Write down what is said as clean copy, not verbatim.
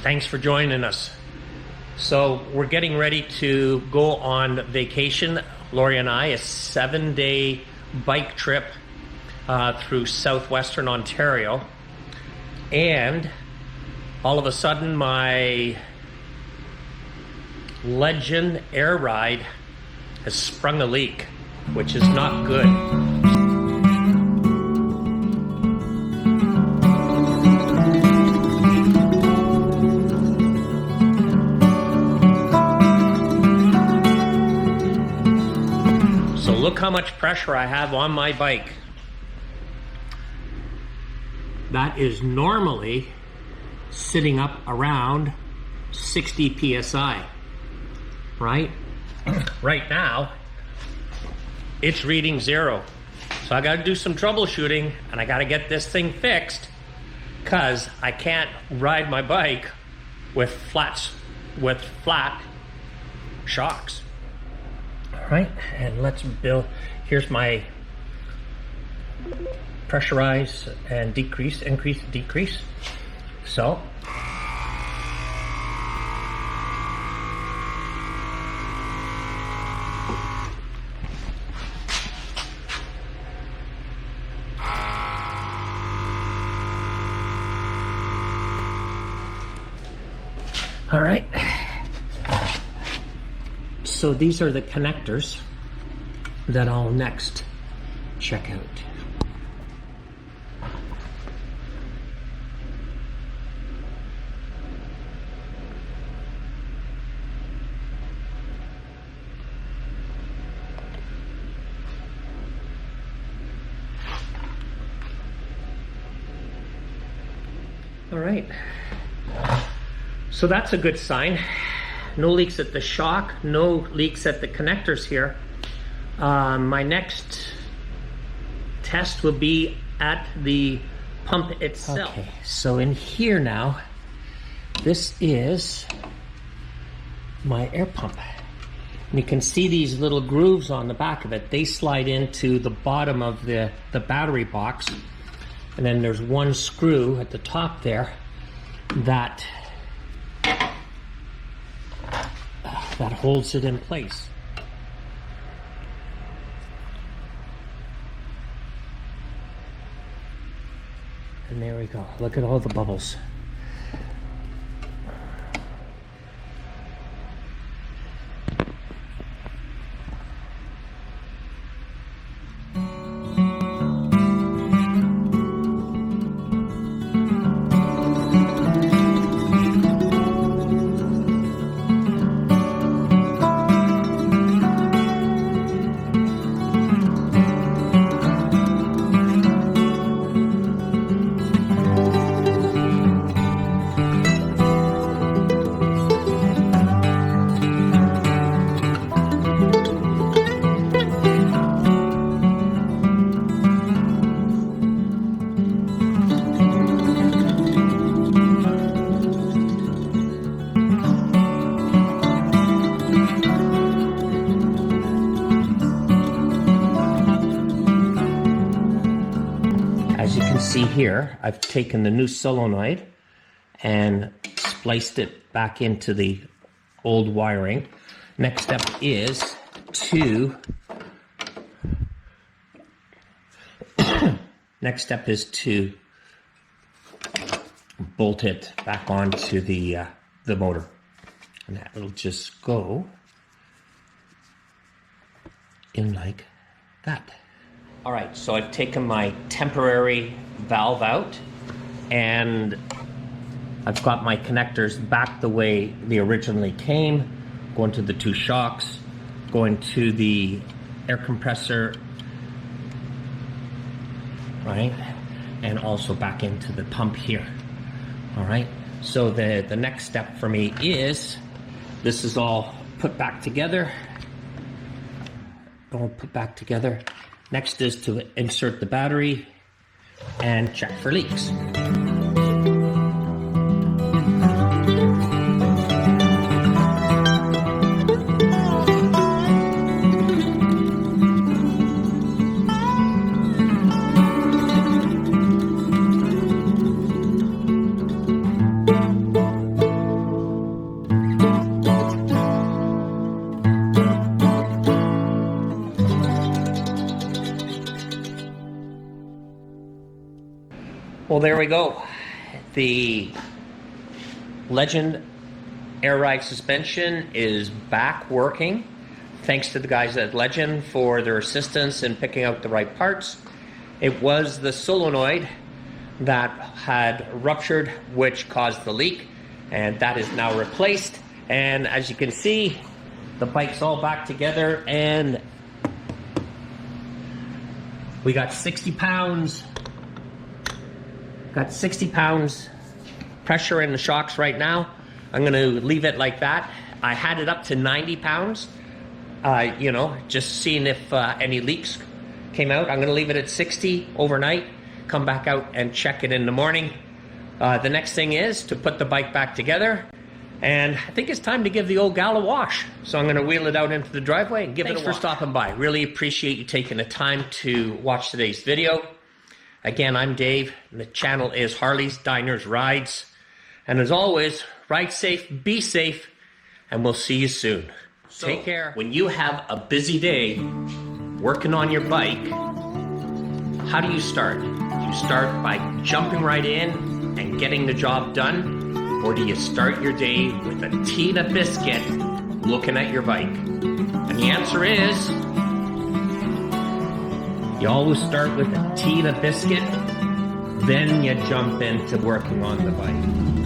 Thanks for joining us. So we're getting ready to go on vacation, Lori and I, a 7-day bike trip through southwestern Ontario. And all of a sudden my Legend air ride has sprung a leak, which is not good. So look how much pressure I have on my bike. That is normally sitting up around 60 psi, right? Right now, it's reading 0. So I gotta do some troubleshooting and I gotta get this thing fixed because I can't ride my bike with flat shocks. All right, and let's build, here's my pressurize and decrease, increase, decrease. So, all right. So these are the connectors that I'll next check out. All right. So that's a good sign. No leaks at the shock, no leaks at the connectors here. My next test will be at the pump itself. Okay, so in here now, this is my air pump. And you can see these little grooves on the back of it. They slide into the bottom of the battery box. And then there's one screw at the top there that holds it in place. And there we go. Look at all the bubbles. See here, I've taken the new solenoid and spliced it back into the old wiring. Next step is to bolt it back onto the motor, and that will just go in like that. All right, so I've taken my temporary valve out and I've got my connectors back the way they originally came, going to the 2 shocks, going to the air compressor, right? And also back into the pump here. All right, so the next step for me is, this is all put back together. All put back together. Next is to insert the battery and check for leaks. Well, there we go. The Legend air ride suspension is back working. Thanks to the guys at Legend for their assistance in picking out the right parts. It was the solenoid that had ruptured, which caused the leak, and that is now replaced. And as you can see, the bike's all back together, and we got 60 pounds. Got 60 pounds pressure in the shocks right now. I'm gonna leave it like that. I had it up to 90 pounds, you know, just seeing if any leaks came out. I'm gonna leave it at 60 overnight, come back out and check it in the morning. The next thing is to put the bike back together, and I think it's time to give the old gal a wash. So I'm gonna wheel it out into the driveway and give it a wash. Thanks for stopping by. Really appreciate you taking the time to watch today's video. Again, I'm Dave, and the channel is Harleys, Diners, Rides. And as always, ride safe, be safe, and we'll see you soon. So, take care. When you have a busy day working on your bike, how do you start? Do you start by jumping right in and getting the job done? Or do you start your day with a Tina biscuit looking at your bike? And the answer is, you always start with a Tina biscuit, then you jump into working on the bike.